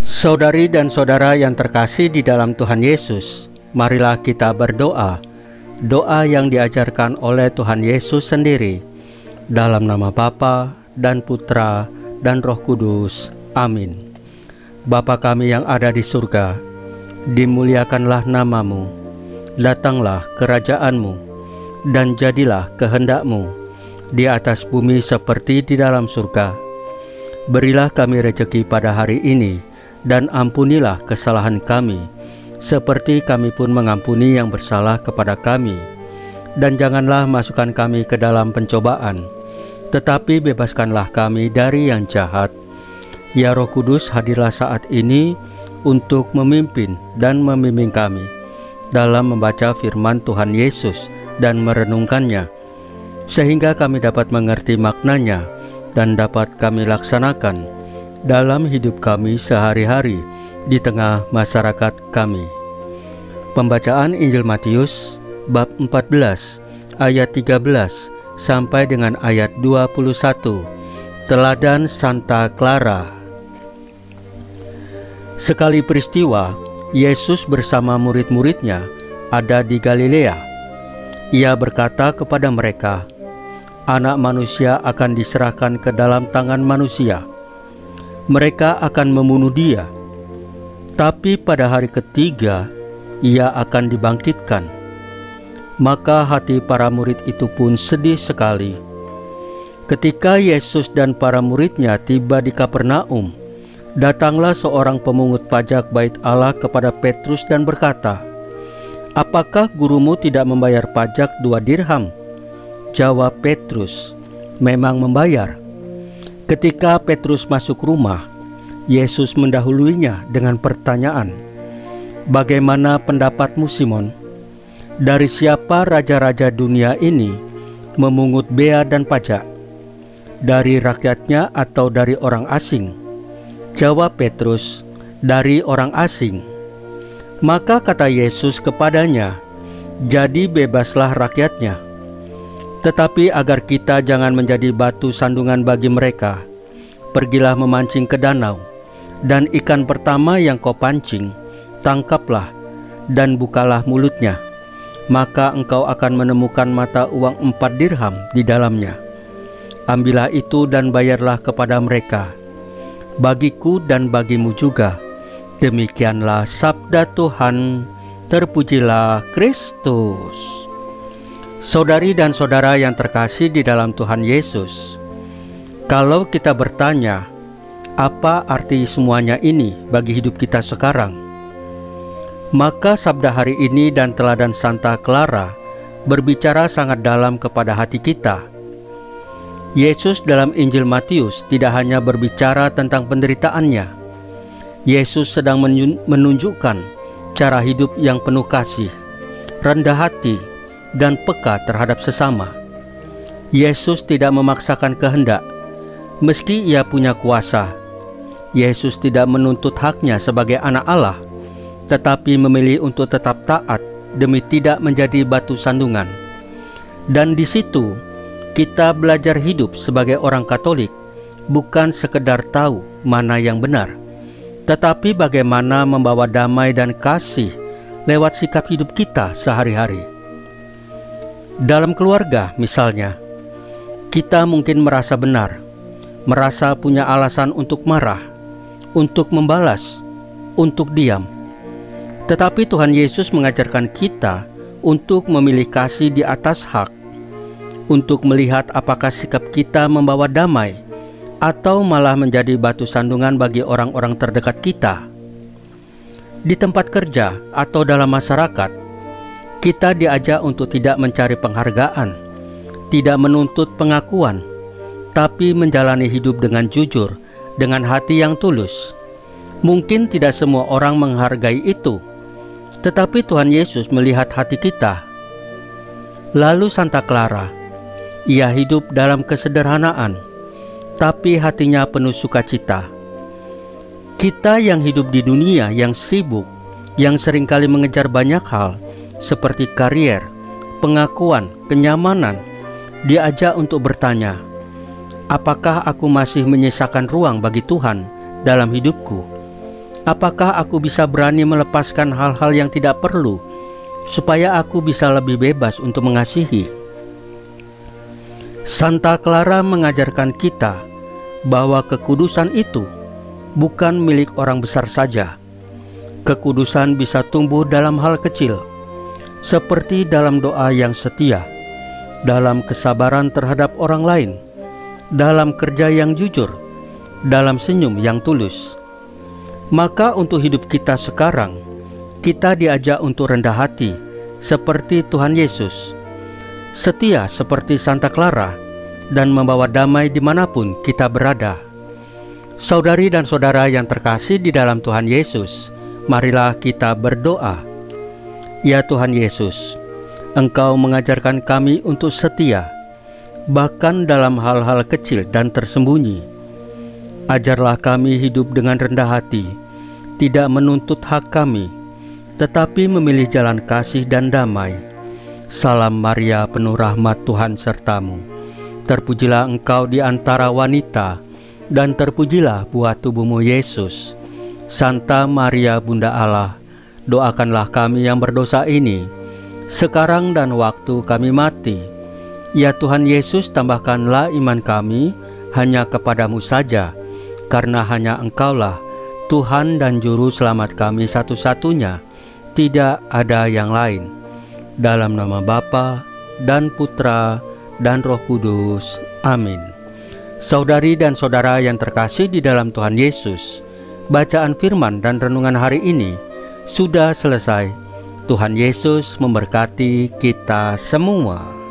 Saudari dan saudara yang terkasih di dalam Tuhan Yesus, marilah kita berdoa, doa yang diajarkan oleh Tuhan Yesus sendiri, dalam nama Bapa dan Putra dan Roh Kudus. Amin. Bapa kami yang ada di surga, dimuliakanlah namamu, datanglah kerajaan-Mu, dan jadilah kehendak-Mu di atas bumi seperti di dalam surga. Berilah kami rejeki pada hari ini, dan ampunilah kesalahan kami, seperti kami pun mengampuni yang bersalah kepada kami. Dan janganlah masukkan kami ke dalam pencobaan, tetapi bebaskanlah kami dari yang jahat. Ya Roh Kudus, hadirlah saat ini untuk memimpin dan membimbing kami dalam membaca firman Tuhan Yesus dan merenungkannya, sehingga kami dapat mengerti maknanya dan dapat kami laksanakan dalam hidup kami sehari-hari di tengah masyarakat kami. Pembacaan Injil Matius bab 14 ayat 13 sampai dengan ayat 21. Teladan Santa Clara. Sekali peristiwa, Yesus bersama murid-muridnya ada di Galilea. Ia berkata kepada mereka, "Anak manusia akan diserahkan ke dalam tangan manusia. Mereka akan membunuh dia, tapi pada hari ketiga ia akan dibangkitkan." Maka hati para murid itu pun sedih sekali. Ketika Yesus dan para muridnya tiba di Kapernaum, datanglah seorang pemungut pajak bait Allah kepada Petrus dan berkata, "Apakah gurumu tidak membayar pajak 2 dirham?" Jawab Petrus, "Memang membayar." Ketika Petrus masuk rumah, Yesus mendahuluinya dengan pertanyaan, "Bagaimana pendapatmu, Simon? Dari siapa raja-raja dunia ini memungut bea dan pajak? Dari rakyatnya atau dari orang asing?" Jawab Petrus, "Dari orang asing." Maka kata Yesus kepadanya, "Jadi bebaslah rakyatnya. Tetapi agar kita jangan menjadi batu sandungan bagi mereka, pergilah memancing ke danau, dan ikan pertama yang kau pancing, tangkaplah, dan bukalah mulutnya. Maka engkau akan menemukan mata uang 4 dirham di dalamnya. Ambillah itu dan bayarlah kepada mereka. Bagiku dan bagimu juga." Demikianlah sabda Tuhan. Terpujilah Kristus. Saudari dan saudara yang terkasih di dalam Tuhan Yesus, kalau kita bertanya, apa arti semuanya ini bagi hidup kita sekarang? Maka sabda hari ini dan teladan Santa Clara berbicara sangat dalam kepada hati kita. Yesus dalam Injil Matius tidak hanya berbicara tentang penderitaannya. Yesus sedang menunjukkan cara hidup yang penuh kasih, rendah hati, dan peka terhadap sesama. Yesus tidak memaksakan kehendak, meski ia punya kuasa. Yesus tidak menuntut haknya sebagai anak Allah, tetapi memilih untuk tetap taat demi tidak menjadi batu sandungan. Dan di situ kita belajar hidup sebagai orang Katolik, bukan sekedar tahu mana yang benar, tetapi bagaimana membawa damai dan kasih lewat sikap hidup kita sehari-hari. Dalam keluarga misalnya, kita mungkin merasa benar, merasa punya alasan untuk marah, untuk membalas, untuk diam. Tetapi Tuhan Yesus mengajarkan kita untuk memilih kasih di atas hak, untuk melihat apakah sikap kita membawa damai atau malah menjadi batu sandungan bagi orang-orang terdekat kita. Di tempat kerja atau dalam masyarakat, kita diajak untuk tidak mencari penghargaan, tidak menuntut pengakuan, tapi menjalani hidup dengan jujur, dengan hati yang tulus. Mungkin tidak semua orang menghargai itu, tetapi Tuhan Yesus melihat hati kita. Lalu Santa Clara, ia hidup dalam kesederhanaan, tapi hatinya penuh sukacita. Kita yang hidup di dunia yang sibuk, yang seringkali mengejar banyak hal, seperti karier, pengakuan, kenyamanan, diajak untuk bertanya, apakah aku masih menyisakan ruang bagi Tuhan dalam hidupku? Apakah aku bisa berani melepaskan hal-hal yang tidak perlu, supaya aku bisa lebih bebas untuk mengasihi? Santa Clara mengajarkan kita bahwa kekudusan itu bukan milik orang besar saja. Kekudusan bisa tumbuh dalam hal kecil, seperti dalam doa yang setia, dalam kesabaran terhadap orang lain, dalam kerja yang jujur, dalam senyum yang tulus. Maka untuk hidup kita sekarang, kita diajak untuk rendah hati seperti Tuhan Yesus, setia seperti Santa Clara, dan membawa damai dimanapun kita berada. Saudari dan saudara yang terkasih di dalam Tuhan Yesus, marilah kita berdoa. Ya Tuhan Yesus, Engkau mengajarkan kami untuk setia, bahkan dalam hal-hal kecil dan tersembunyi. Ajarlah kami hidup dengan rendah hati, tidak menuntut hak kami, tetapi memilih jalan kasih dan damai. Salam Maria, penuh rahmat, Tuhan sertamu. Terpujilah engkau di antara wanita, dan terpujilah buah tubuhmu Yesus. Santa Maria Bunda Allah, doakanlah kami yang berdosa ini, sekarang dan waktu kami mati. Ya Tuhan Yesus, tambahkanlah iman kami hanya kepadamu saja, karena hanya Engkaulah Tuhan dan Juru Selamat kami satu-satunya, tidak ada yang lain. Dalam nama Bapa dan Putra dan Roh Kudus. Amin. Saudari dan saudara yang terkasih di dalam Tuhan Yesus, bacaan firman dan renungan hari ini sudah selesai. Tuhan Yesus memberkati kita semua.